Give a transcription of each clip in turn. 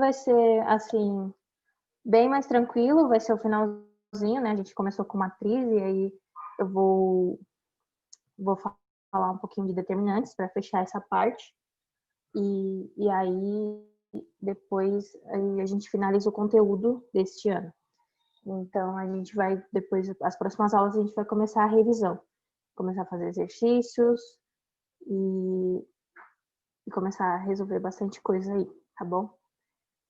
vai ser, assim, bem mais tranquilo, vai ser o finalzinho, né? A gente começou com matriz e aí eu vou falar um pouquinho de determinantes para fechar essa parte. E aí, depois, aí a gente finaliza o conteúdo deste ano. Então, a gente vai, depois, as próximas aulas, a gente vai começar a revisão. Começar a fazer exercícios e começar a resolver bastante coisa aí, tá bom?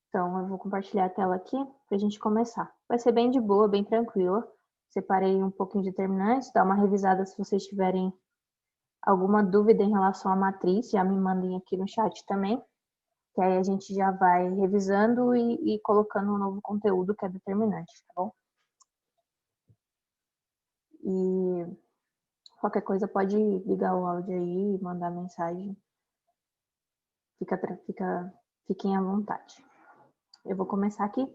Então, eu vou compartilhar a tela aqui pra gente começar. Vai ser bem de boa, bem tranquila. Separei um pouquinho de determinantes, dá uma revisada se vocês tiverem alguma dúvida em relação à matriz, já me mandem aqui no chat também, que aí a gente já vai revisando e colocando um novo conteúdo que é determinante, tá bom? E qualquer coisa pode ligar o áudio aí, mandar mensagem. Fiquem à vontade. Eu vou começar aqui.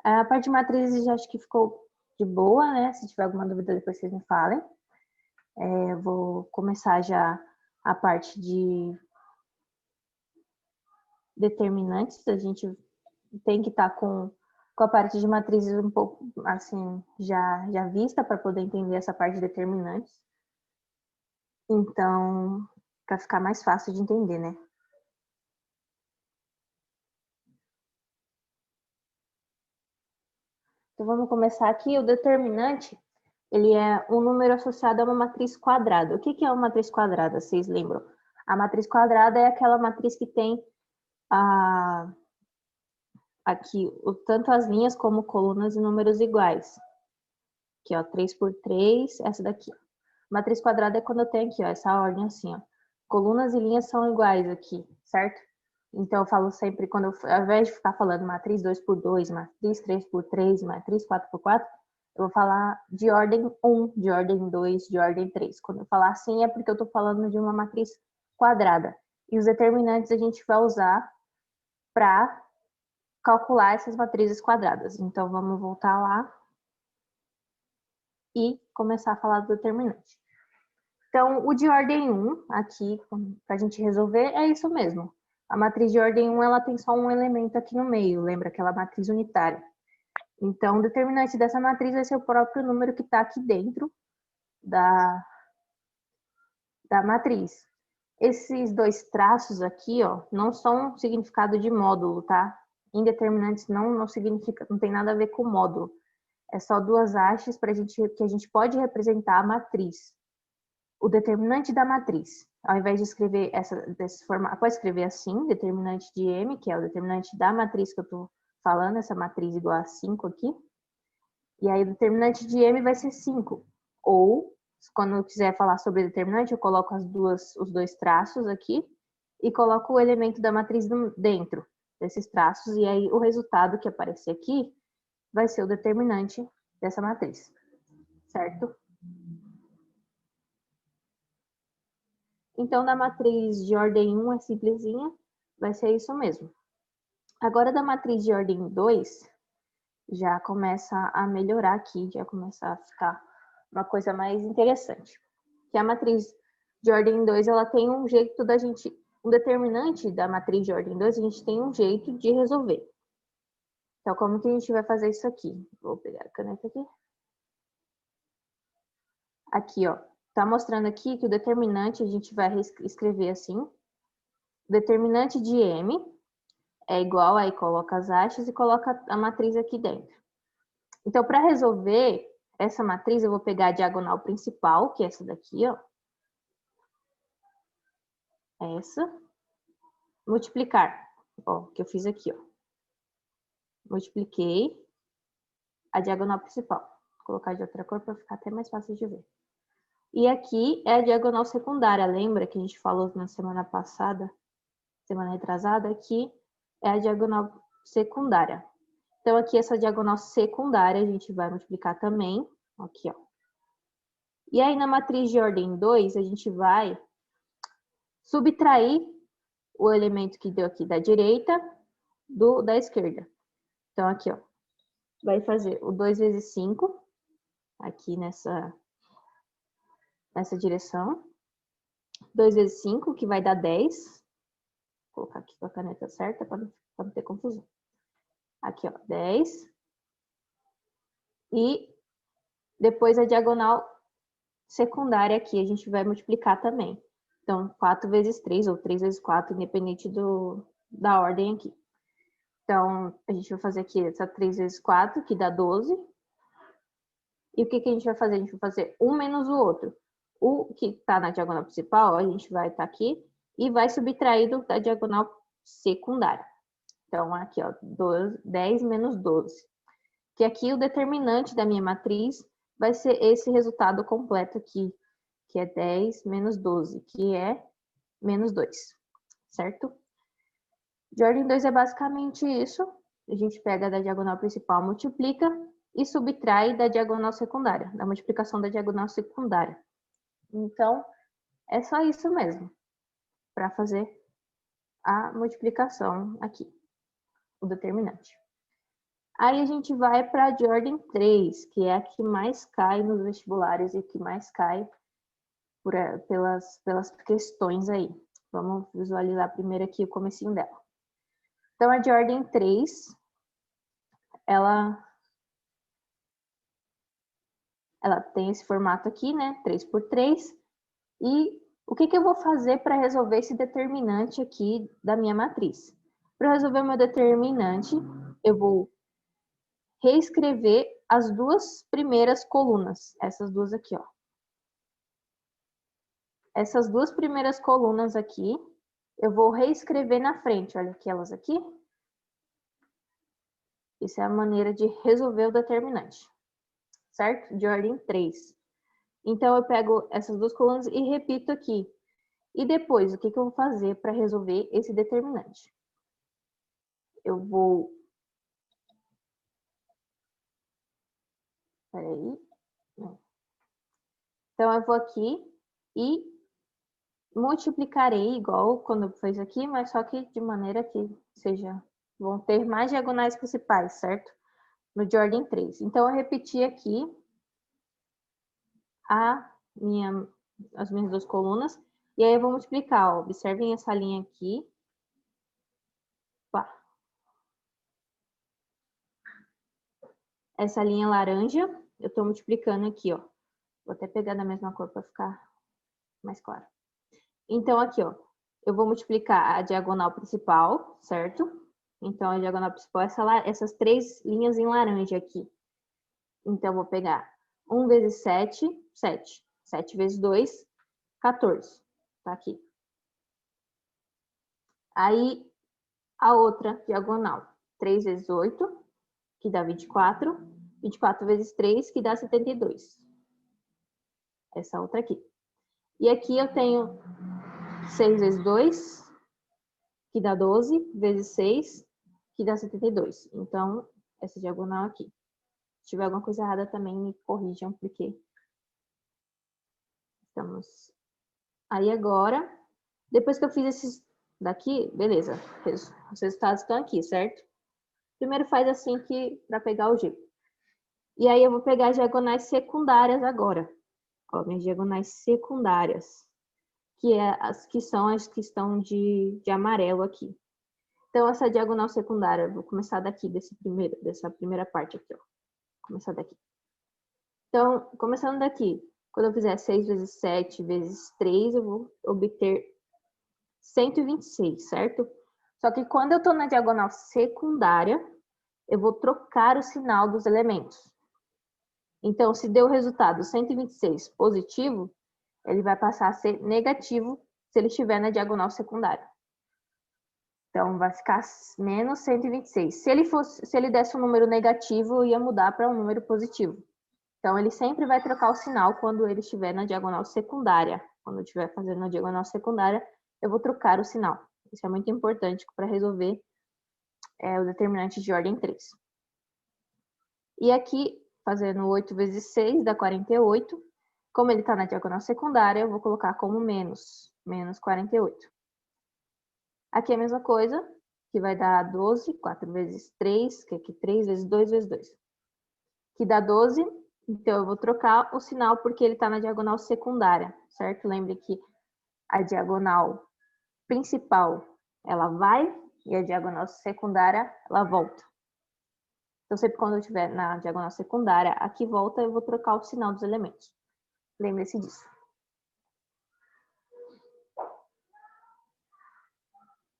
A parte de matrizes já acho que ficou de boa, né? Se tiver alguma dúvida, depois vocês me falem. Eu vou começar já a parte de determinantes. A gente tem que estar com a parte de matrizes um pouco, assim, já vista para poder entender essa parte de determinantes. Então, para ficar mais fácil de entender, né? Então, vamos começar aqui. O determinante, ele é um número associado a uma matriz quadrada. O que é uma matriz quadrada? Vocês lembram? A matriz quadrada é aquela matriz que tem aqui tanto as linhas como colunas e números iguais. Aqui, ó, 3 por 3, essa daqui. Matriz quadrada é quando eu tenho aqui, ó, essa ordem assim, ó. Colunas e linhas são iguais aqui, certo? Então, eu falo sempre, ao invés de ficar falando matriz 2 por 2, matriz 3 por 3, matriz 4 por 4, eu vou falar de ordem 1, de ordem 2, de ordem 3. Quando eu falar assim, é porque eu estou falando de uma matriz quadrada. E os determinantes a gente vai usar para calcular essas matrizes quadradas. Então, vamos voltar lá e começar a falar do determinante. Então, o de ordem 1, aqui, para a gente resolver, é isso mesmo. A matriz de ordem 1, ela tem só um elemento aqui no meio, lembra? Aquela matriz unitária. Então, o determinante dessa matriz vai ser o próprio número que está aqui dentro da matriz. Esses dois traços aqui, ó, não são significado de módulo, tá? Indeterminantes não significa, não tem nada a ver com módulo. É só duas hastes que a gente pode representar a matriz. O determinante da matriz. Ao invés de escrever desse formato, pode escrever assim, determinante de M, que é o determinante da matriz que eu estou falando, essa matriz igual a 5 aqui. E aí o determinante de M vai ser 5. Ou, quando eu quiser falar sobre determinante, eu coloco os dois traços aqui e coloco o elemento da matriz dentro desses traços. E aí o resultado que aparecer aqui vai ser o determinante dessa matriz. Certo? Então, da matriz de ordem 1 é simplesinha, vai ser isso mesmo. Agora, da matriz de ordem 2, já começa a melhorar aqui, já começa a ficar uma coisa mais interessante. Que a matriz de ordem 2, ela tem um jeito da gente, um determinante da matriz de ordem 2, a gente tem um jeito de resolver. Então, como que a gente vai fazer isso aqui? Vou pegar a caneta aqui. Aqui, ó. Tá mostrando aqui que o determinante a gente vai escrever assim. O determinante de M é igual, aí coloca as hastes e coloca a matriz aqui dentro. Então, para resolver essa matriz, eu vou pegar a diagonal principal, que é essa daqui, ó. Essa. Multiplicar, ó, que eu fiz aqui, ó. Multipliquei a diagonal principal. Vou colocar de outra cor para ficar até mais fácil de ver. E aqui é a diagonal secundária, lembra que a gente falou na semana passada, semana retrasada, aqui é a diagonal secundária. Então, aqui essa diagonal secundária a gente vai multiplicar também, aqui, ó. E aí, na matriz de ordem 2, a gente vai subtrair o elemento que deu aqui da direita da esquerda. Então, aqui, ó, vai fazer o 2 vezes 5, aqui nessa direção. 2 vezes 5, que vai dar 10. Vou colocar aqui com a caneta certa para não ter confusão. Aqui, ó, 10. E depois a diagonal secundária aqui, a gente vai multiplicar também. Então, 4 vezes 3, ou 3 vezes 4, independente da ordem aqui. Então, a gente vai fazer aqui essa 3 vezes 4, que dá 12. E o que a gente vai fazer? A gente vai fazer um menos o outro. O que está na diagonal principal, a gente vai estar aqui e vai subtrair da diagonal secundária. Então, aqui, ó, 10 menos 12. Que aqui o determinante da minha matriz vai ser esse resultado completo aqui, que é 10 menos 12, que é menos 2, certo? De ordem 2 é basicamente isso. A gente pega da diagonal principal, multiplica e subtrai da diagonal secundária, da multiplicação da diagonal secundária. Então, é só isso mesmo, para fazer a multiplicação aqui, o determinante. Aí a gente vai para a de ordem 3, que é a que mais cai nos vestibulares e que mais cai pelas questões aí. Vamos visualizar primeiro aqui o comecinho dela. Então, a de ordem 3, ela tem esse formato aqui, né? 3 por 3. E o que eu vou fazer para resolver esse determinante aqui da minha matriz? Para resolver o meu determinante, eu vou reescrever as duas primeiras colunas, essas duas aqui, ó. Essas duas primeiras colunas aqui, eu vou reescrever na frente, olha aqui elas aqui. Isso é a maneira de resolver o determinante, certo? De ordem 3. Então, eu pego essas duas colunas e repito aqui. E depois, o que eu vou fazer para resolver esse determinante? Eu vou... Peraí. Então, eu vou aqui e multiplicarei igual quando eu fiz aqui, mas só que de maneira que vão ter mais diagonais principais, certo? No de ordem 3. Então, eu repeti aqui as minhas duas colunas, e aí eu vou multiplicar, ó. Observem essa linha aqui. Opa. Essa linha laranja, eu estou multiplicando aqui, ó. Vou até pegar da mesma cor para ficar mais claro. Então, aqui, ó, eu vou multiplicar a diagonal principal, certo? Então, a diagonal principal é essas três linhas em laranja aqui. Então, eu vou pegar 1 vezes 7, 7. 7 vezes 2, 14. Tá aqui. Aí, a outra diagonal. 3 vezes 8, que dá 24. 24 vezes 3, que dá 72. Essa outra aqui. E aqui eu tenho 6 vezes 2, que dá 12, vezes 6, que dá 72. Então, essa diagonal aqui. Se tiver alguma coisa errada também me corrijam, porque estamos... Aí agora, depois que eu fiz esses daqui, beleza. Os resultados estão aqui, certo? Primeiro faz assim que para pegar o jeito. E aí eu vou pegar as diagonais secundárias agora. Ó, minhas diagonais secundárias, que são as que estão de amarelo aqui. Então, essa diagonal secundária, vou começar daqui, dessa primeira parte aqui, ó. Começar daqui. Então, começando daqui, quando eu fizer 6 vezes 7 vezes 3, eu vou obter 126, certo? Só que quando eu estou na diagonal secundária, eu vou trocar o sinal dos elementos. Então, se deu o resultado 126 positivo, ele vai passar a ser negativo se ele estiver na diagonal secundária. Então, vai ficar menos 126. Se ele desse um número negativo, ia mudar para um número positivo. Então, ele sempre vai trocar o sinal quando ele estiver na diagonal secundária. Quando eu estiver fazendo a diagonal secundária, eu vou trocar o sinal. Isso é muito importante para resolver o determinante de ordem 3. E aqui, fazendo 8 vezes 6 dá 48. Como ele está na diagonal secundária, eu vou colocar como menos 48. Aqui é a mesma coisa, que vai dar 12, 4 vezes 3, que aqui 3 vezes 2 vezes 2. Que dá 12, então eu vou trocar o sinal porque ele está na diagonal secundária, certo? Lembre que a diagonal principal, ela vai, e a diagonal secundária, ela volta. Então, sempre quando eu estiver na diagonal secundária, aqui volta, eu vou trocar o sinal dos elementos. Lembre-se disso.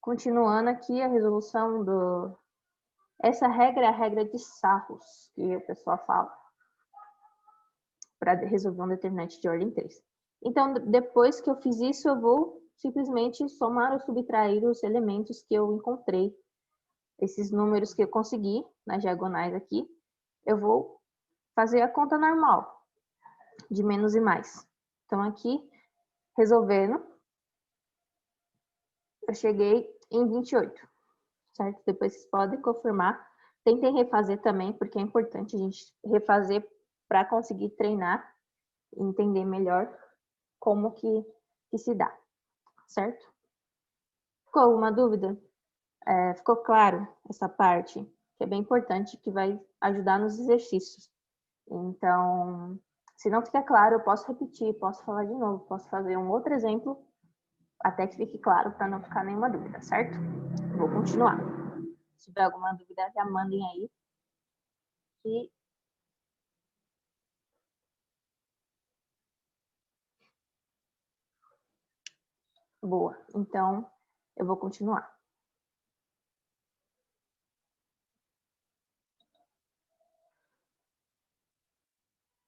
Continuando aqui a resolução do... Essa regra é a regra de Sarros, que o pessoal fala, para resolver um determinante de ordem 3. Então, depois que eu fiz isso, eu vou simplesmente somar ou subtrair os elementos que eu encontrei. Esses números que eu consegui nas diagonais aqui, eu vou fazer a conta normal, de menos e mais. Então, aqui, resolvendo, eu cheguei em 28, certo? Depois vocês podem confirmar. Tentem refazer também, porque é importante a gente refazer para conseguir treinar e entender melhor como que se dá, certo? Ficou alguma dúvida? Ficou claro essa parte? Que é bem importante, que vai ajudar nos exercícios. Então, se não fica claro, eu posso repetir, posso falar de novo, posso fazer um outro exemplo, até que fique claro, para não ficar nenhuma dúvida, certo? Vou continuar. Se tiver alguma dúvida, já mandem aí. Que... Boa. Então, eu vou continuar.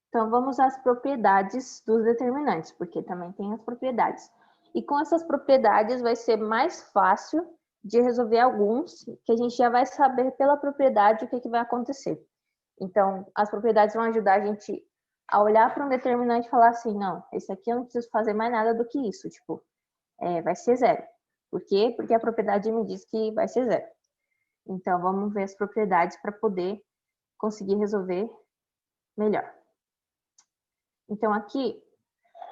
Então, vamos às propriedades dos determinantes, porque também tem as propriedades. E com essas propriedades vai ser mais fácil de resolver alguns, que a gente já vai saber pela propriedade o que vai acontecer. Então, as propriedades vão ajudar a gente a olhar para um determinante e falar assim, não, esse aqui eu não preciso fazer mais nada do que isso, tipo, vai ser zero. Por quê? Porque a propriedade me diz que vai ser zero. Então, vamos ver as propriedades para poder conseguir resolver melhor. Então, aqui,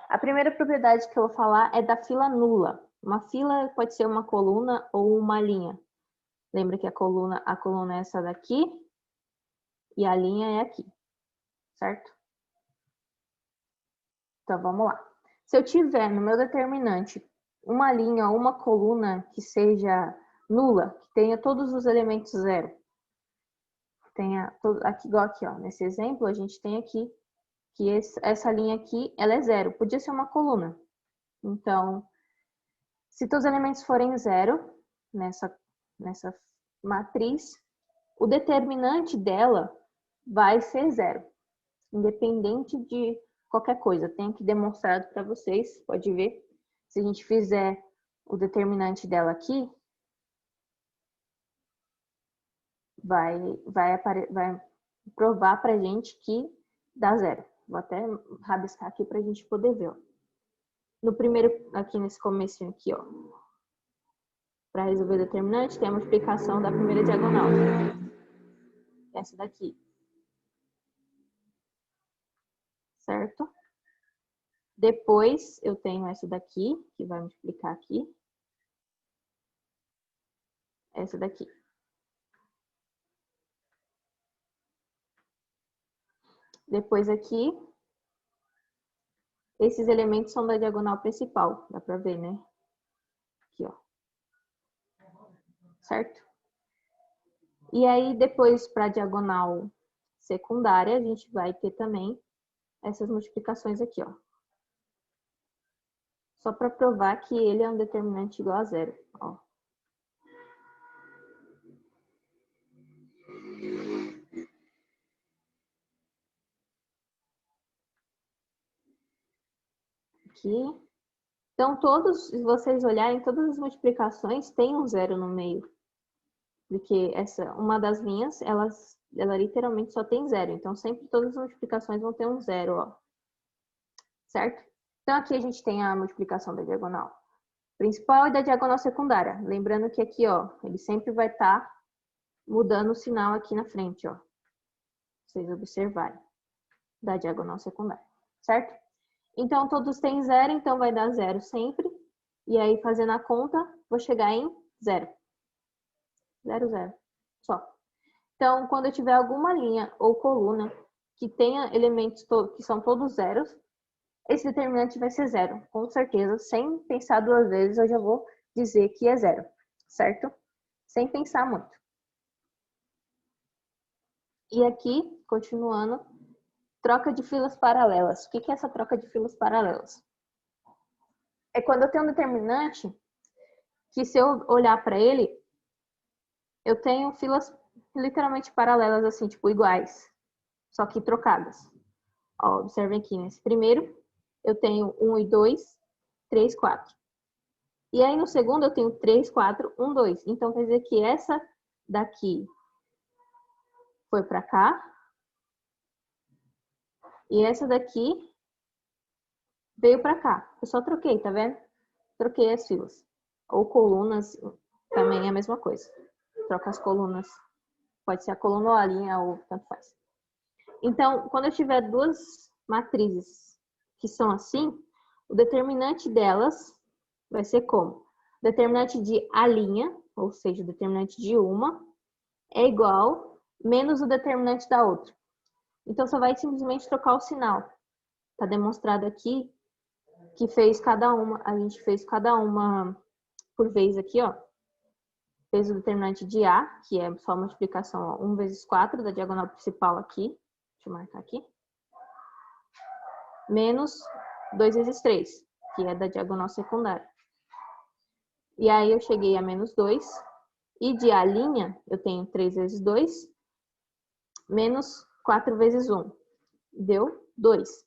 a primeira propriedade que eu vou falar é da fila nula. Uma fila pode ser uma coluna ou uma linha. Lembra que a coluna é essa daqui e a linha é aqui, certo? Então, vamos lá. Se eu tiver no meu determinante uma linha ou uma coluna que seja nula, que tenha todos os elementos zero, aqui igual aqui, ó, nesse exemplo, a gente tem aqui que essa linha aqui, ela é zero. Podia ser uma coluna. Então, se todos os elementos forem zero, nessa matriz, o determinante dela vai ser zero, independente de qualquer coisa. Tenho aqui demonstrado para vocês, pode ver. Se a gente fizer o determinante dela aqui, vai provar para a gente que dá zero. Vou até rabiscar aqui para a gente poder ver. Ó. No primeiro, aqui nesse comecinho aqui, ó. Para resolver o determinante, tem a multiplicação da primeira diagonal. Essa daqui. Certo? Depois, eu tenho essa daqui, que vai multiplicar aqui. Essa daqui. Depois aqui, esses elementos são da diagonal principal. Dá para ver, né? Aqui, ó. Certo? E aí, depois, para a diagonal secundária, a gente vai ter também essas multiplicações aqui, ó. Só para provar que ele é um determinante igual a zero, ó. Aqui. Então, se vocês olharem, todas as multiplicações têm um zero no meio. Porque uma das linhas, ela literalmente só tem zero. Então, sempre todas as multiplicações vão ter um zero, ó. Certo? Então, aqui a gente tem a multiplicação da diagonal principal e da diagonal secundária. Lembrando que aqui, ó, ele sempre vai estar mudando o sinal aqui na frente, ó. Pra vocês observarem. Da diagonal secundária. Certo? Então, todos têm zero, então vai dar zero sempre. E aí, fazendo a conta, vou chegar em zero. Zero, zero. Só. Então, quando eu tiver alguma linha ou coluna que tenha elementos que são todos zeros, esse determinante vai ser zero. Com certeza, sem pensar duas vezes, eu já vou dizer que é zero. Certo? Sem pensar muito. E aqui, continuando, troca de filas paralelas. O que é essa troca de filas paralelas? É quando eu tenho um determinante que, se eu olhar para ele, eu tenho filas literalmente paralelas, assim, tipo, iguais, só que trocadas. Ó, observem aqui, nesse primeiro, eu tenho 1 e 2, 3, 4. E aí, no segundo, eu tenho 3, 4, 1, 2. Então, quer dizer que essa daqui foi para cá. E essa daqui veio para cá. Eu só troquei, tá vendo? Troquei as filas. Ou colunas, também é a mesma coisa. Troca as colunas. Pode ser a coluna ou a linha, ou tanto faz. Então, quando eu tiver duas matrizes que são assim, o determinante delas vai ser como? O determinante de a linha, ou seja, o determinante de uma, é igual menos o determinante da outra. Então, só vai simplesmente trocar o sinal. Está demonstrado aqui que fez cada uma, a gente fez cada uma por vez aqui, ó. Fez o determinante de A, que é só a multiplicação, ó, 1 vezes 4 da diagonal principal aqui. Deixa eu marcar aqui. Menos 2 vezes 3, que é da diagonal secundária. E aí eu cheguei a menos 2. E de A', eu tenho 3 vezes 2, menos 4 vezes 1. Deu 2.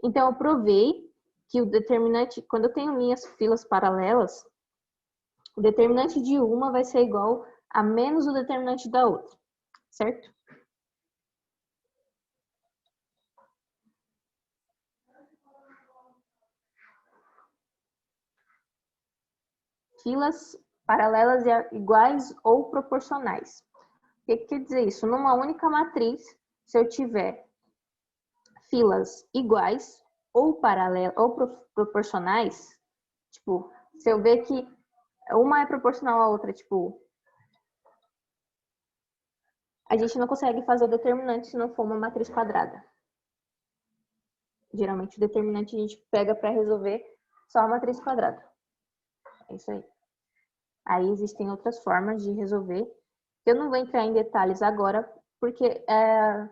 Então, eu provei que o determinante, quando eu tenho linhas, filas paralelas, o determinante de uma vai ser igual a menos o determinante da outra, certo? Filas paralelas iguais ou proporcionais. O que quer dizer isso? Numa única matriz, se eu tiver filas iguais ou paralelas ou proporcionais, tipo, se eu ver que uma é proporcional à outra, tipo, a gente não consegue fazer o determinante se não for uma matriz quadrada. Geralmente o determinante a gente pega para resolver só a matriz quadrada. É isso aí. Aí existem outras formas de resolver. Eu não vou entrar em detalhes agora, porque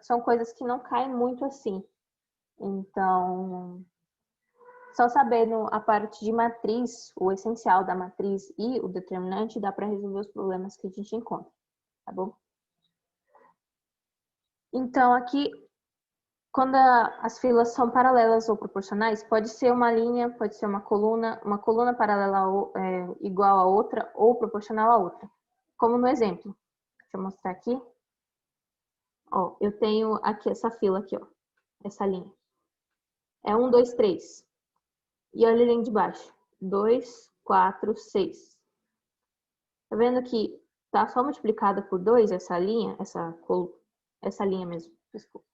são coisas que não caem muito assim. Então, só sabendo a parte de matriz, o essencial da matriz e o determinante, dá para resolver os problemas que a gente encontra, tá bom? Então, aqui, quando as filas são paralelas ou proporcionais, pode ser uma linha, pode ser uma coluna paralela igual a outra ou proporcional a outra. Como no exemplo. Deixa eu mostrar aqui. Ó, eu tenho aqui essa fila aqui, ó. Essa linha. É 1, 2, 3. E olha a linha de baixo. 2, 4, 6. Tá vendo que tá só multiplicada por 2 essa linha? Essa linha mesmo. Desculpa.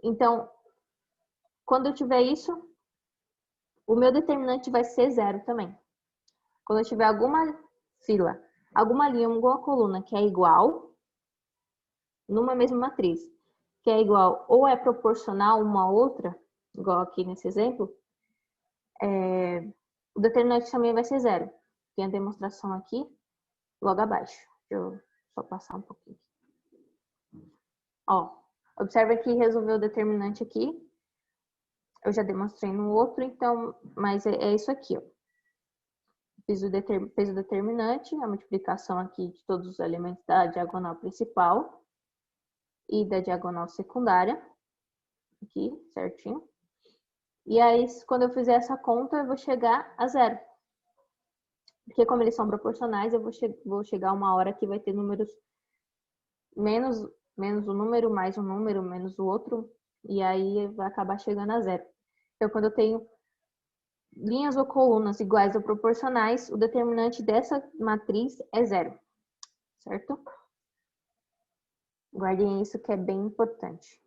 Então, quando eu tiver isso, o meu determinante vai ser 0 também. Quando eu tiver alguma fila, alguma linha, alguma coluna que é igual, numa mesma matriz, que é igual ou é proporcional uma a outra, igual aqui nesse exemplo, o determinante também vai ser 0. Tem a demonstração aqui, logo abaixo. Deixa eu só passar um pouquinho. Ó, observa que resolveu o determinante aqui. Eu já demonstrei no outro, então, mas é isso aqui, ó. Fez o determinante, a multiplicação aqui de todos os elementos da diagonal principal e da diagonal secundária, aqui, certinho. E aí, quando eu fizer essa conta, eu vou chegar a 0. Porque como eles são proporcionais, eu vou chegar a uma hora que vai ter números menos um número, mais um número, menos o outro, e aí vai acabar chegando a 0. Então, quando eu tenho linhas ou colunas iguais ou proporcionais, o determinante dessa matriz é 0, certo? Guardem isso que é bem importante.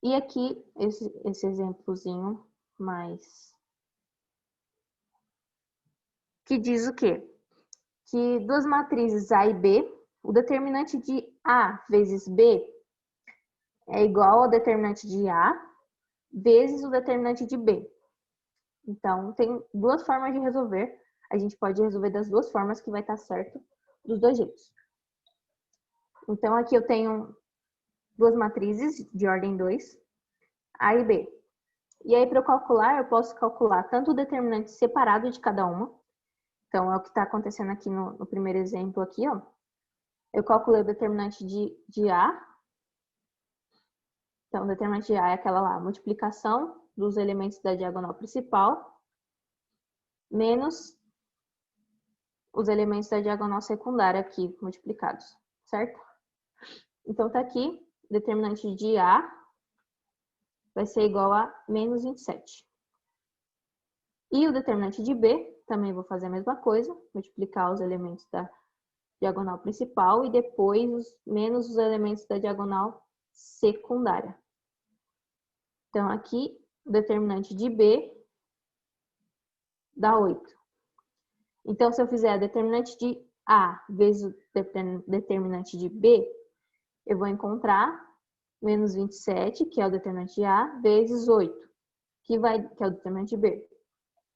E aqui, esse exemplozinho mais... que diz o quê? Que duas matrizes A e B, o determinante de A vezes B é igual ao determinante de A vezes o determinante de B. Então, tem duas formas de resolver. A gente pode resolver das duas formas que vai estar certo dos dois jeitos. Então, aqui eu tenho duas matrizes de ordem 2, A e B. E aí, para eu calcular, eu posso calcular tanto o determinante separado de cada uma. Então, é o que está acontecendo aqui no primeiro exemplo aqui, ó. Eu calculei o determinante de A. Então, o determinante de A é aquela lá, multiplicação dos elementos da diagonal principal, menos os elementos da diagonal secundária aqui multiplicados, certo? Então, tá aqui, determinante de A vai ser igual a menos 27. E o determinante de B, também vou fazer a mesma coisa, multiplicar os elementos da diagonal principal e depois menos os elementos da diagonal secundária. Então, aqui, o determinante de B dá 8. Então, se eu fizer a determinante de A vezes o determinante de B, eu vou encontrar menos 27, que é o determinante de A, vezes 8, que é o determinante de B,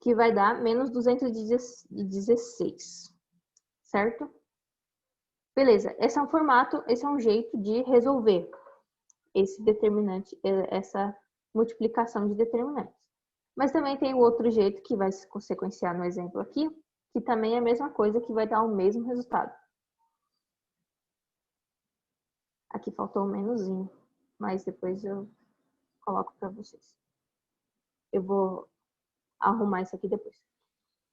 que vai dar menos 216, certo? Beleza, esse é um formato, esse é um jeito de resolver esse determinante, essa multiplicação de determinantes. Mas também tem o outro jeito que vai se sequenciar no exemplo aqui, que também é a mesma coisa, que vai dar o mesmo resultado. Aqui faltou um menuzinho, mas depois eu coloco para vocês. Eu vou arrumar isso aqui depois.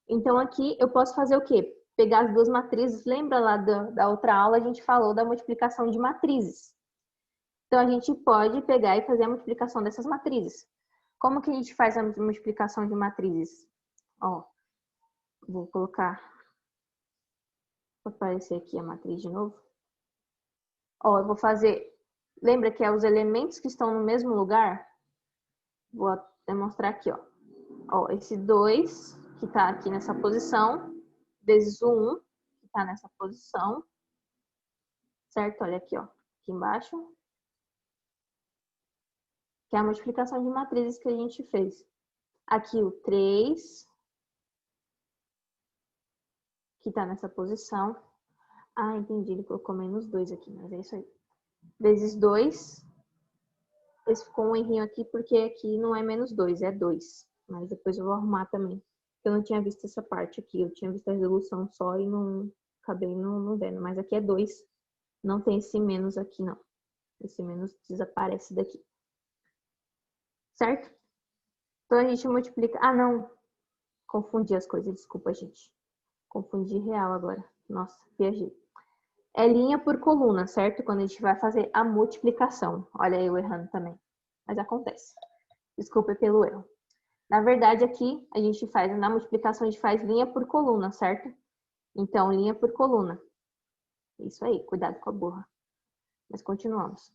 Então, aqui eu posso fazer o quê? Pegar as duas matrizes. Lembra lá da outra aula, a gente falou da multiplicação de matrizes. Então, a gente pode pegar e fazer a multiplicação dessas matrizes. Como que a gente faz a multiplicação de matrizes? Ó, vou colocar, vou aparecer aqui a matriz de novo. Ó, eu vou fazer, lembra que é os elementos que estão no mesmo lugar? Vou demonstrar aqui, ó. Ó, esse 2, que está aqui nessa posição, vezes o 1, que está nessa posição, certo? Olha aqui, ó, aqui embaixo. Que é a multiplicação de matrizes que a gente fez. Aqui o 3, que está nessa posição. Ah, entendi, ele colocou menos 2 aqui, mas é isso aí. Vezes 2. Esse ficou um errinho aqui, porque aqui não é menos 2, é 2. Mas depois eu vou arrumar também. Eu não tinha visto essa parte aqui, eu tinha visto a resolução só e não acabei não vendo. Mas aqui é 2, não tem esse menos aqui não. Esse menos desaparece daqui. Certo? Então a gente multiplica... Ah, não! Confundi as coisas, desculpa, gente. Confundi real agora. Nossa, viajei. É linha por coluna, certo? Quando a gente vai fazer a multiplicação. Olha eu errando também. Mas acontece. Desculpa pelo erro. Na verdade, aqui, a gente faz, na multiplicação, a gente faz linha por coluna, certo? Então, linha por coluna. Isso aí, cuidado com a burra. Mas continuamos.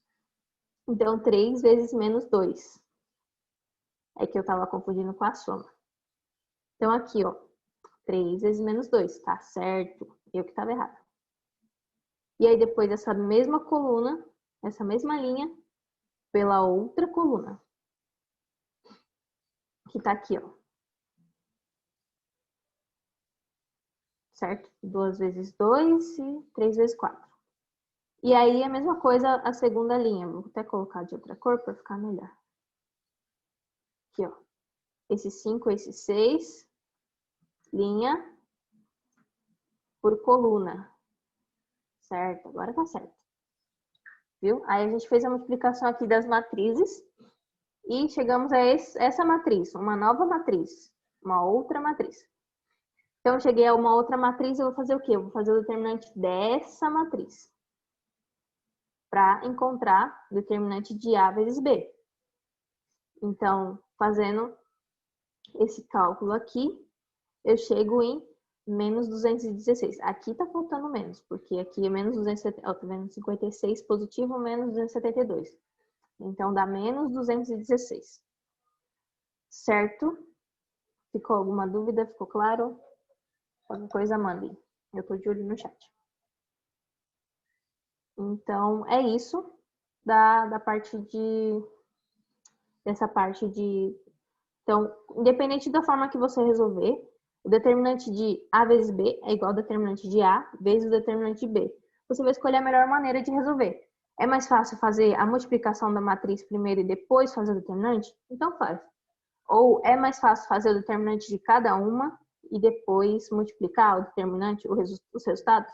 Então, 3 vezes menos 2. É que eu estava confundindo com a soma. Então, aqui, ó. 3 vezes menos 2. Tá certo. Eu que estava errado. E aí, depois, essa mesma coluna, essa mesma linha, pela outra coluna. Que tá aqui, ó. Certo? 2 vezes 2 e 3 vezes 4. E aí, a mesma coisa, a segunda linha. Vou até colocar de outra cor para ficar melhor. Aqui, ó. Esse 5, esse 6. Linha por coluna. Certo? Agora tá certo. Viu? Aí a gente fez a multiplicação aqui das matrizes. E chegamos a essa matriz. Uma nova matriz. Uma outra matriz. Então, eu cheguei a uma outra matriz, eu vou fazer o quê? Eu vou fazer o determinante dessa matriz. Para encontrar o determinante de A vezes B. Então, fazendo esse cálculo aqui, eu chego em menos 216. Aqui tá faltando menos, porque aqui é menos 256 positivo, menos 272. Então, dá menos 216. Certo? Ficou alguma dúvida? Ficou claro? Qualquer coisa, mandem. Eu tô de olho no chat. Então, é isso da parte dessa parte de... Então, independente da forma que você resolver, o determinante de A vezes B é igual ao determinante de A vezes o determinante de B. você vai escolher a melhor maneira de resolver. É mais fácil fazer a multiplicação da matriz primeiro e depois fazer o determinante? Então faz. Ou é mais fácil fazer o determinante de cada uma e depois multiplicar o determinante, os resultados?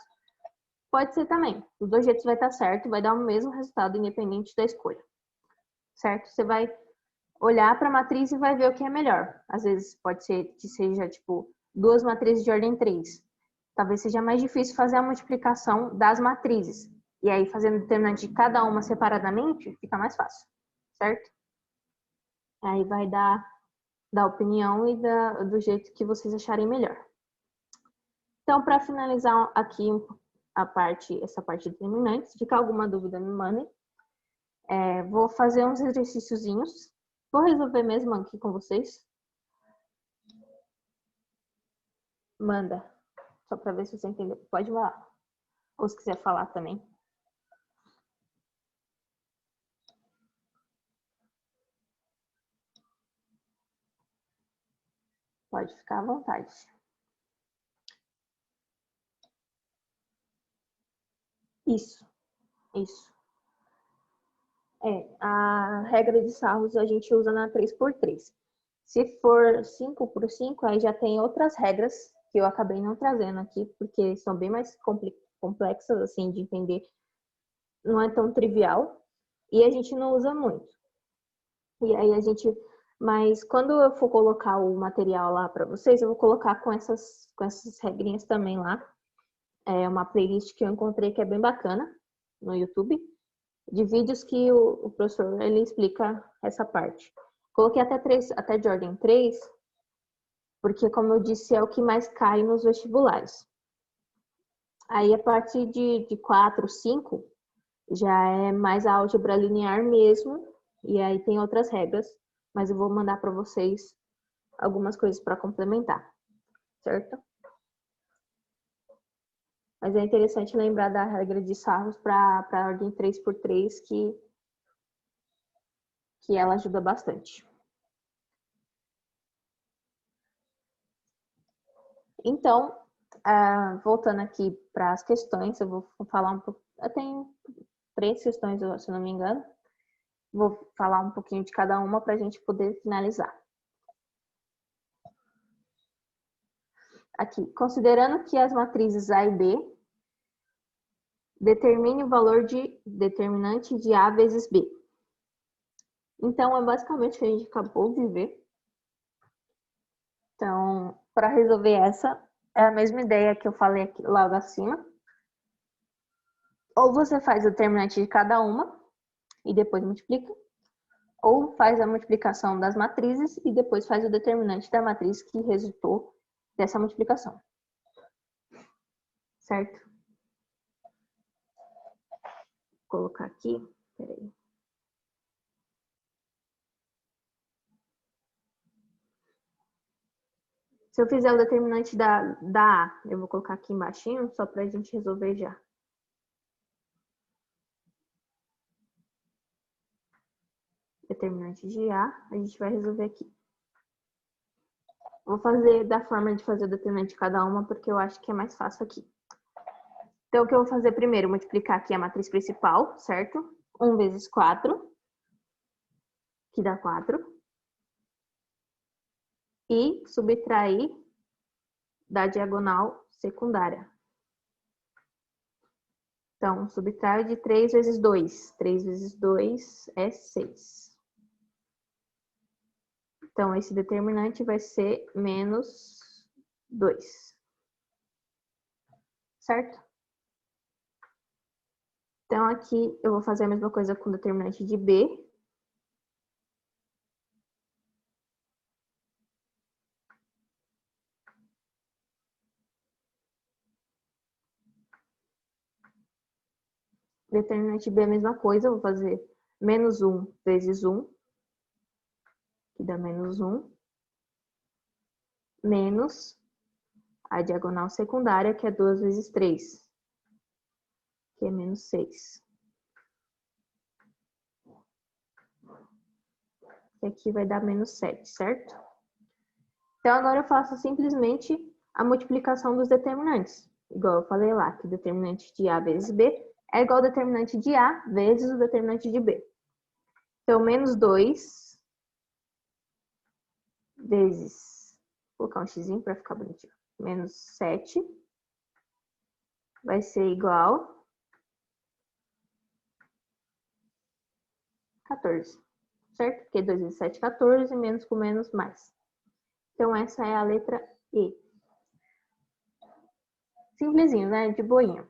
Pode ser também. Os dois jeitos vai estar certo, vai dar o mesmo resultado independente da escolha. Certo? Você vai olhar para a matriz e vai ver o que é melhor. Às vezes pode ser que seja tipo duas matrizes de ordem 3. Talvez seja mais difícil fazer a multiplicação das matrizes. E aí, fazendo o determinante de cada uma separadamente, fica mais fácil. Certo? Aí vai dar da opinião e do jeito que vocês acharem melhor. Então, para finalizar aqui essa parte de determinantes, se ficar alguma dúvida, me mandem. Vou fazer uns exercíciozinhos. Vou resolver mesmo aqui com vocês. Manda. Só para ver se você entendeu. Pode falar. Ou se quiser falar também. Pode ficar à vontade. Isso. A regra de sarros a gente usa na 3x3. Se for 5x5, aí já tem outras regras que eu acabei não trazendo aqui, porque são bem mais complexas, assim, de entender. Não é tão trivial. E a gente não usa muito. E aí mas quando eu for colocar o material lá para vocês, eu vou colocar com essas regrinhas também lá. É uma playlist que eu encontrei que é bem bacana no YouTube, de vídeos que o professor ele explica essa parte. Coloquei até de ordem 3, porque, como eu disse, é o que mais cai nos vestibulares. Aí, a partir de 4, 5, já é mais a álgebra linear mesmo, e aí tem outras regras, mas eu vou mandar para vocês algumas coisas para complementar, certo? Mas é interessante lembrar da regra de sarros para a ordem 3x3, que ela ajuda bastante. Então, voltando aqui para as questões, eu vou falar um pouco. Eu tenho 3 questões, se não me engano. Vou falar um pouquinho de cada uma para a gente poder finalizar. Aqui, considerando que as matrizes A e B determine o valor de determinante de A vezes B. Então, é basicamente o que a gente acabou de ver. Então, para resolver essa, é a mesma ideia que eu falei aqui logo acima. Ou você faz o determinante de cada uma e depois multiplica, ou faz a multiplicação das matrizes e depois faz o determinante da matriz que resultou dessa multiplicação. Certo? Vou colocar aqui. Peraí. Se eu fizer o determinante da A, eu vou colocar aqui embaixo, só para a gente resolver já. Determinante de A, a gente vai resolver aqui. Vou fazer da forma de fazer o determinante de cada uma, porque eu acho que é mais fácil aqui. Então, o que eu vou fazer primeiro? Multiplicar aqui a matriz principal, certo? 1 vezes 4, que dá 4. E subtrair da diagonal secundária. Então, subtraio de 3 vezes 2. 3 vezes 2 é 6. Então, esse determinante vai ser menos 2. Certo? Então, aqui eu vou fazer a mesma coisa com o determinante de B. Determinante B é a mesma coisa, eu vou fazer menos 1 vezes 1, que dá menos 1, menos a diagonal secundária, que é 2 vezes 3, que é menos 6. E aqui vai dar menos 7, certo? Então, agora eu faço simplesmente a multiplicação dos determinantes. igual eu falei lá, que o determinante de A vezes B é igual ao determinante de A vezes o determinante de B. Então, menos 2 vezes, vou colocar um xzinho para ficar bonitinho, menos 7 vai ser igual a 14, certo? Porque 2 vezes 7, 14, menos com menos, mais. Então, essa é a letra E. Simplesinho, né? De boinha.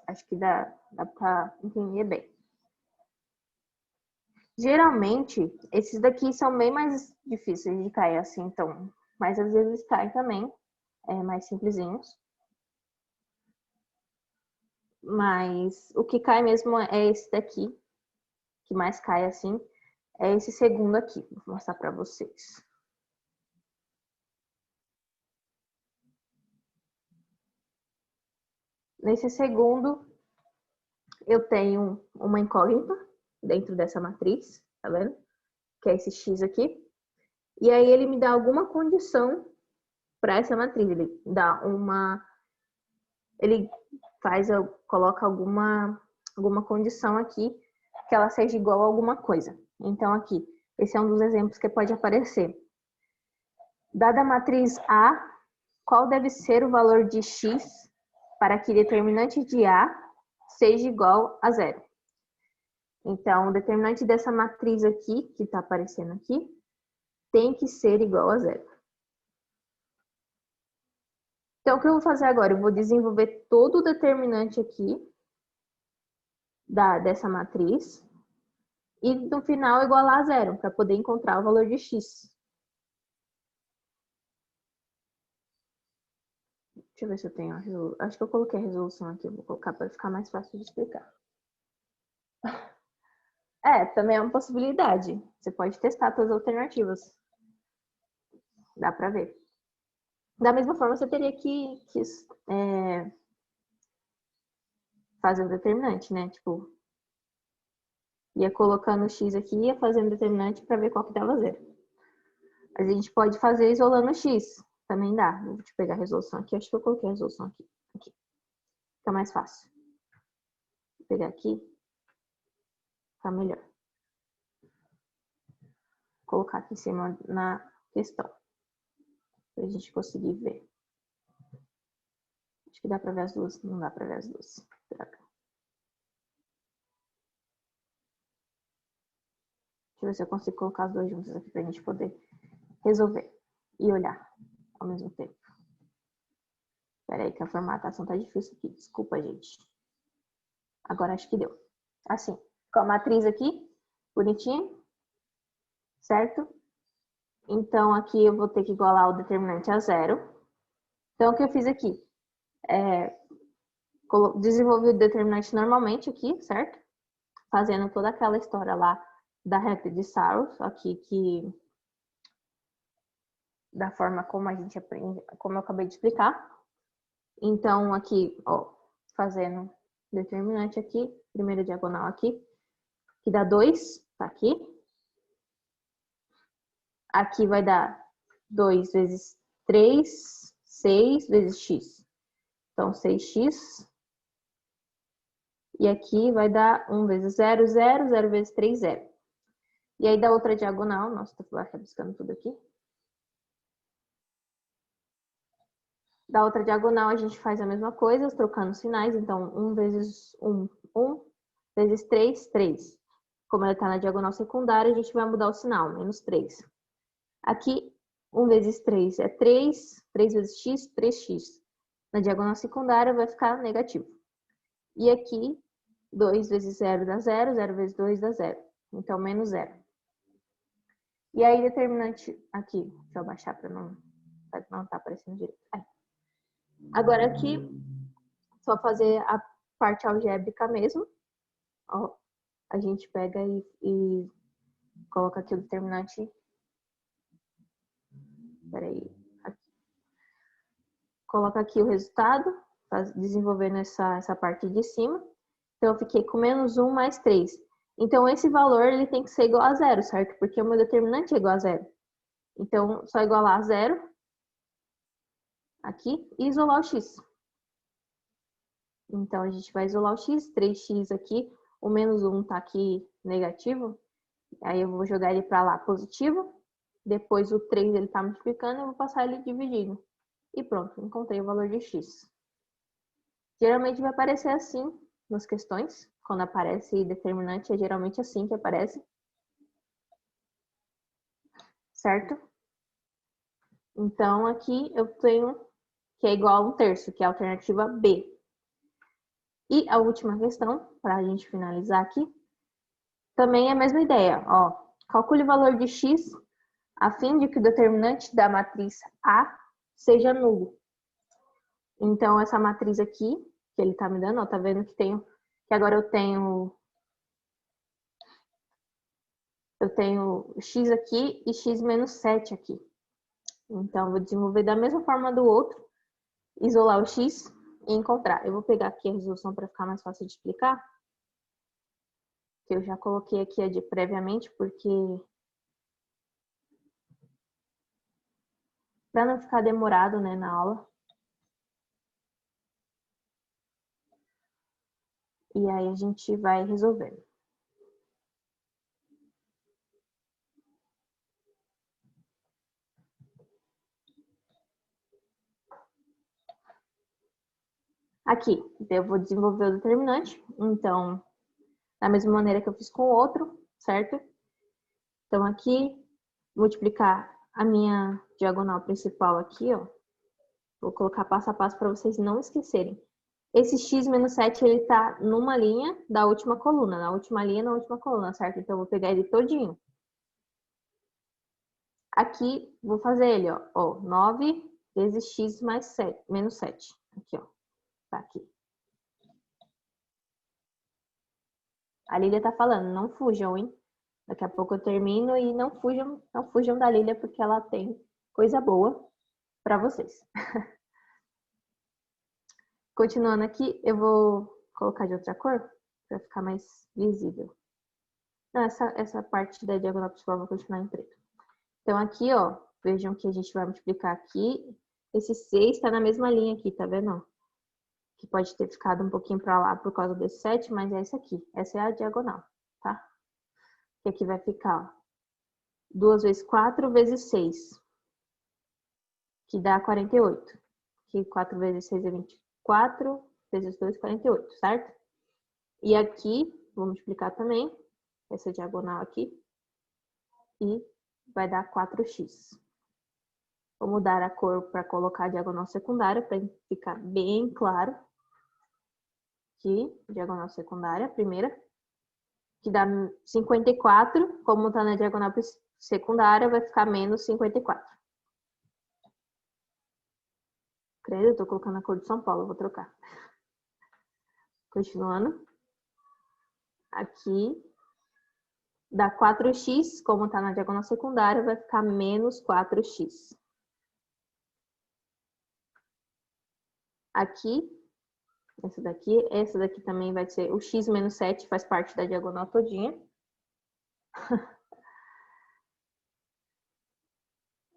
Acho que dá para entender bem. Geralmente, esses daqui são bem mais difíceis de cair assim, então. Mas às vezes caem também, mais simplesinhos. Mas o que cai mesmo é esse daqui, que mais cai assim, é esse segundo aqui. Vou mostrar para vocês. Nesse segundo, eu tenho uma incógnita dentro dessa matriz, tá vendo? Que é esse x aqui. E aí ele me dá alguma condição para essa matriz. Ele dá uma... Ele coloca alguma condição aqui que ela seja igual a alguma coisa. Então aqui, esse é um dos exemplos que pode aparecer. Dada a matriz A, qual deve ser o valor de x para que determinante de A seja igual a zero? Então, o determinante dessa matriz aqui, que está aparecendo aqui, tem que ser igual a zero. Então, o que eu vou fazer agora? Eu vou desenvolver todo o determinante aqui dessa matriz e no final igualar a zero, para poder encontrar o valor de x. Deixa eu ver se eu tenho a resolução. Acho que eu coloquei a resolução aqui, eu vou colocar para ficar mais fácil de explicar. Também é uma possibilidade. Você pode testar todas as alternativas. Dá para ver. Da mesma forma, você teria que fazer o determinante, né? Tipo, ia colocando o x aqui e ia fazendo o determinante para ver qual que dava zero. A gente pode fazer isolando o x. Também dá. Vou te pegar a resolução aqui. Acho que eu coloquei a resolução aqui. Fica mais fácil. Vou pegar aqui. Fica melhor. Vou colocar aqui em cima na questão. Pra gente conseguir ver. Acho que dá pra ver as duas. Não dá pra ver as duas. Droga. Deixa eu ver se eu consigo colocar as duas juntas aqui pra gente poder resolver e olhar ao mesmo tempo. Espera aí que a formatação tá difícil aqui. Desculpa, gente. Agora acho que deu. Assim, com a matriz aqui, bonitinho, certo? Então, aqui eu vou ter que igualar o determinante a zero. Então, o que eu fiz aqui? Desenvolvi o determinante normalmente aqui, certo? Fazendo toda aquela história lá da reta de Saros, aqui que da forma como a gente aprende, como eu acabei de explicar. Então, aqui, ó, fazendo determinante aqui, primeira diagonal aqui, que dá 2, tá aqui. Aqui vai dar 2 vezes 3, 6 vezes x. Então, 6x. E aqui vai dar 1 vezes 0, 0, 0 vezes 3, 0. E aí, da outra diagonal, nossa, tô rabiscando tudo aqui. Da outra diagonal, a gente faz a mesma coisa, trocando sinais. Então, 1 vezes 1, 1, vezes 3, 3. Como ela está na diagonal secundária, a gente vai mudar o sinal, menos 3. Aqui, 1 vezes 3 é 3, 3 vezes x, 3x. Na diagonal secundária vai ficar negativo. E aqui, 2 vezes 0 dá 0, 0 vezes 2 dá 0. Então, menos 0. E aí, determinante aqui, deixa eu abaixar para não tá aparecendo direito. Aí. Agora aqui, só fazer a parte algébrica mesmo. Ó, a gente pega e coloca aqui o determinante. Peraí. Aqui. Coloca aqui o resultado, desenvolvendo essa parte de cima. Então, eu fiquei com menos 1 mais 3. Então, esse valor ele tem que ser igual a zero, certo? Porque o meu determinante é igual a zero. Então, só igualar a zero aqui e isolar o x. Então, a gente vai isolar o x, 3x aqui, o menos 1 tá aqui negativo, aí eu vou jogar ele para lá positivo, depois o 3 ele tá multiplicando, eu vou passar ele dividindo. E pronto, encontrei o valor de x. Geralmente vai aparecer assim nas questões, quando aparece determinante, é geralmente assim que aparece. Certo? Então, aqui eu tenho que é igual a 1/3, que é a alternativa B. E a última questão, para a gente finalizar aqui, também é a mesma ideia. Ó, calcule o valor de x a fim de que o determinante da matriz A seja nulo. Então, essa matriz aqui, que ele está me dando, ó, tá vendo que agora eu tenho x aqui e x menos 7 aqui. Então, vou desenvolver da mesma forma do outro, isolar o x e encontrar. Eu vou pegar aqui a resolução para ficar mais fácil de explicar. Que eu já coloquei aqui previamente, porque para não ficar demorado, né, na aula. E aí a gente vai resolvendo. Aqui, eu vou desenvolver o determinante. Então, da mesma maneira que eu fiz com o outro, certo? Então, aqui, multiplicar a minha diagonal principal aqui, ó. Vou colocar passo a passo para vocês não esquecerem. Esse x menos 7, ele tá numa linha da última coluna, na última linha, na última coluna, certo? Então, eu vou pegar ele todinho. Aqui, vou fazer ele, ó, 9 vezes x mais 7, menos 7. Aqui, ó. Tá aqui. A Lília tá falando, não fujam, hein? Daqui a pouco eu termino e não fujam da Lília, porque ela tem coisa boa para vocês. Continuando aqui, eu vou colocar de outra cor, para ficar mais visível. Não, essa parte da diagonal principal eu vou continuar em preto. Então, aqui, ó, vejam que a gente vai multiplicar aqui. Esse 6 está na mesma linha aqui, tá vendo? Que pode ter ficado um pouquinho para lá por causa desse 7, mas é esse aqui. Essa é a diagonal, tá? Que aqui vai ficar, ó, 2 vezes 4 vezes 6, que dá 48. Que 4 vezes 6 é 24, vezes 2, 48, certo? E aqui, vou multiplicar também, essa diagonal aqui, e vai dar 4x. Vou mudar a cor para colocar a diagonal secundária, para ficar bem claro. Aqui, diagonal secundária, primeira, que dá 54, como está na diagonal secundária, vai ficar menos 54. Credo, eu estou colocando a cor de São Paulo, vou trocar. Continuando. Aqui, dá 4x, como está na diagonal secundária, vai ficar menos 4x. Aqui, essa daqui também vai ser o x menos 7, faz parte da diagonal todinha.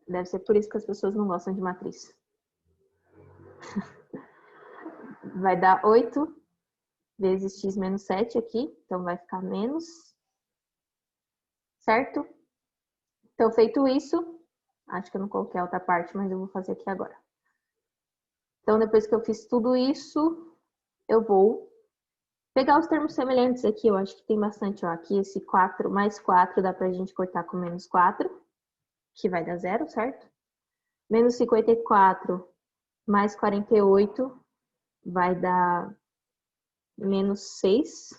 Deve ser por isso que as pessoas não gostam de matriz. Vai dar 8 vezes x menos 7 aqui, então vai ficar menos, certo? Então, feito isso, acho que eu não coloquei a outra parte, mas eu vou fazer aqui agora. Então, depois que eu fiz tudo isso, eu vou pegar os termos semelhantes aqui, eu acho que tem bastante, ó. Aqui esse 4 mais 4 dá pra gente cortar com menos 4, que vai dar 0, certo? Menos 54 mais 48 vai dar menos 6.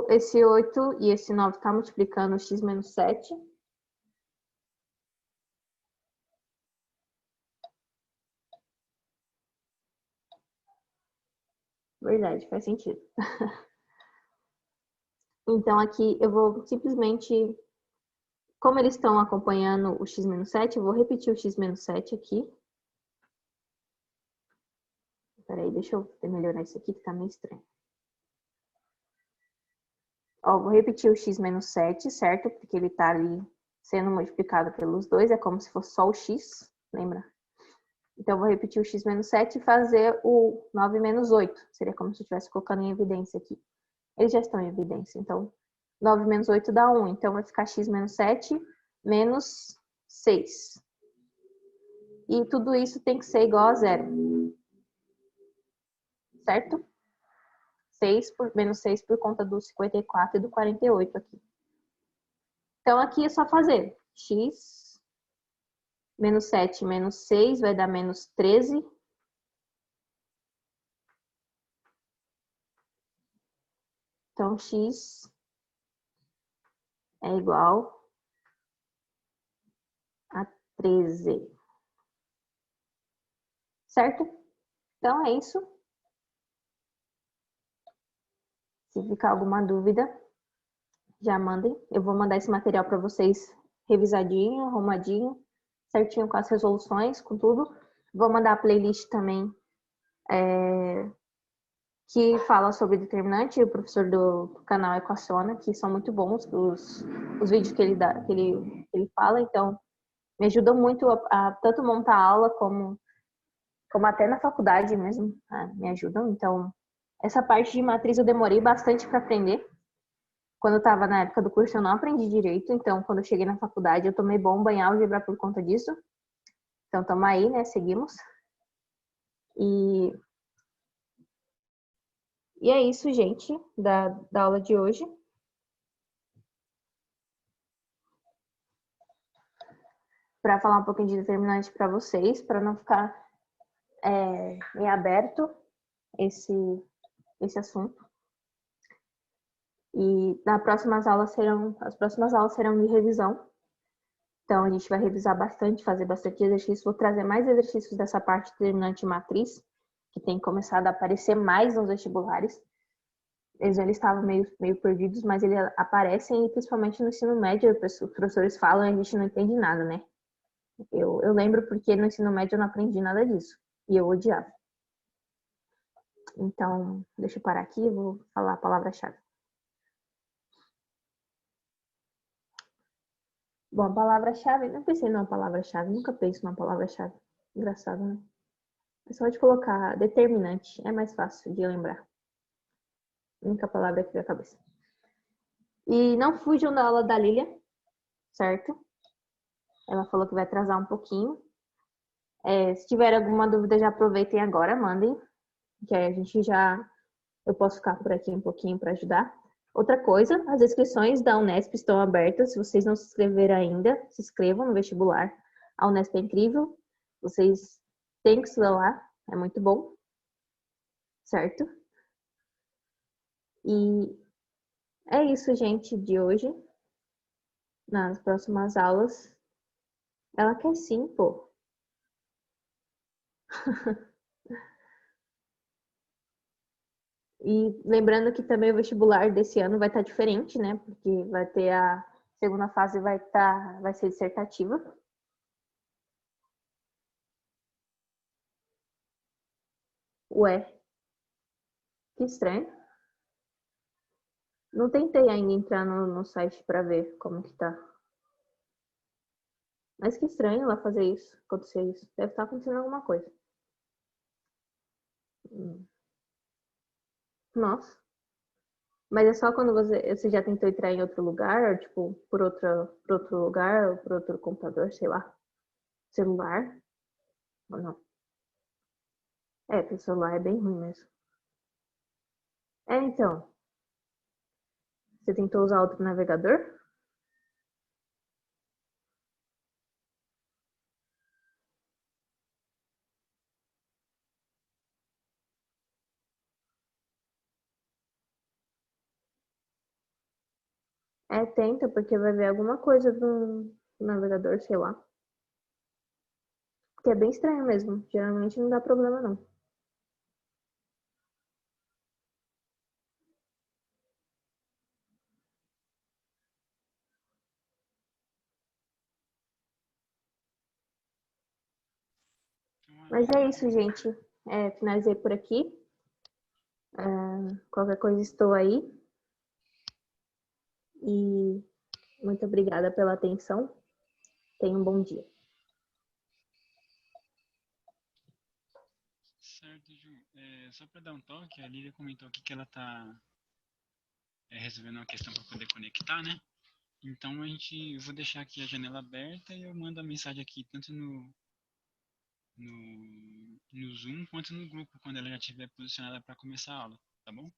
Esse 8 e esse 9 tá multiplicando x menos 7. Verdade, faz sentido. Então, aqui eu vou simplesmente, como eles estão acompanhando o x menos 7, eu vou repetir o x menos 7 aqui. Peraí, deixa eu melhorar isso aqui que tá meio estranho. Ó, vou repetir o x menos 7, certo? Porque ele tá ali sendo multiplicado pelos dois, é como se fosse só o x, lembra? Então, eu vou repetir o x menos 7 e fazer o 9 menos 8. Seria como se eu estivesse colocando em evidência aqui. Eles já estão em evidência. Então, 9 menos 8 dá 1. Então, vai ficar x menos 7 menos 6. E tudo isso tem que ser igual a zero. Certo? Menos 6 por conta do 54 e do 48 aqui. Então, aqui é só fazer x menos 7 menos 6 vai dar menos 13. Então, x é igual a 13. Certo? Então, é isso. Se ficar alguma dúvida, já mandem. Eu vou mandar esse material para vocês revisadinho, arrumadinho, certinho com as resoluções, com tudo. Vou mandar a playlist também que fala sobre determinante. O professor do canal Equaciona, que são muito bons os vídeos que ele dá, que ele fala. Então, me ajudam muito a tanto montar a aula como até na faculdade mesmo, me ajudam. Então, essa parte de matriz eu demorei bastante para aprender. Quando eu estava na época do curso, eu não aprendi direito. Então, quando eu cheguei na faculdade, eu tomei bomba em álgebra por conta disso. Então, estamos aí, né? Seguimos. E é isso, gente, da aula de hoje. Para falar um pouquinho de determinante para vocês, para não ficar em aberto esse assunto. E as próximas aulas serão de revisão. Então, a gente vai revisar bastante, fazer bastante exercício. Vou trazer mais exercícios dessa parte determinante matriz, que tem começado a aparecer mais nos vestibulares. Eles estavam meio perdidos, mas eles aparecem, principalmente no ensino médio, os professores falam e a gente não entende nada, né? Eu lembro porque no ensino médio eu não aprendi nada disso. E eu odiava. Então, deixa eu parar aqui e vou falar a palavra-chave. Bom, a palavra-chave, não pensei numa palavra-chave, nunca penso numa palavra-chave. Engraçado, né? É só de colocar determinante, é mais fácil de lembrar. A única palavra que veio à cabeça. E não fujam da aula da Lilia, certo? Ela falou que vai atrasar um pouquinho. Se tiver alguma dúvida, já aproveitem agora, mandem. Que aí a gente já... Eu posso ficar por aqui um pouquinho para ajudar. Outra coisa, as inscrições da Unesp estão abertas. Se vocês não se inscreveram ainda, se inscrevam no vestibular. A Unesp é incrível. Vocês têm que estudar lá. É muito bom. Certo? E é isso, gente, de hoje. Nas próximas aulas. Ela quer sim, pô. E lembrando que também o vestibular desse ano vai estar diferente, né? Porque vai ter a segunda fase vai ser dissertativa. Ué, que estranho. Não tentei ainda entrar no site para ver como que tá. Mas que estranho ela fazer isso, acontecer isso. Deve estar acontecendo alguma coisa. Nossa. Mas é só quando você já tentou entrar em outro lugar, tipo, por outro lugar, ou por outro computador, sei lá. Celular? Ou não? O celular é bem ruim mesmo. Então. Você tentou usar outro navegador? Tenta, porque vai ver alguma coisa do navegador, sei lá. Que é bem estranho mesmo. Geralmente não dá problema, não. Mas é isso, gente. Finalizei por aqui. Qualquer coisa estou aí. E muito obrigada pela atenção. Tenha um bom dia. Só para dar um toque, a Lívia comentou aqui que ela está resolvendo uma questão para poder conectar, né? Então eu vou deixar aqui a janela aberta e eu mando a mensagem aqui tanto no Zoom quanto no grupo quando ela já estiver posicionada para começar a aula, tá bom?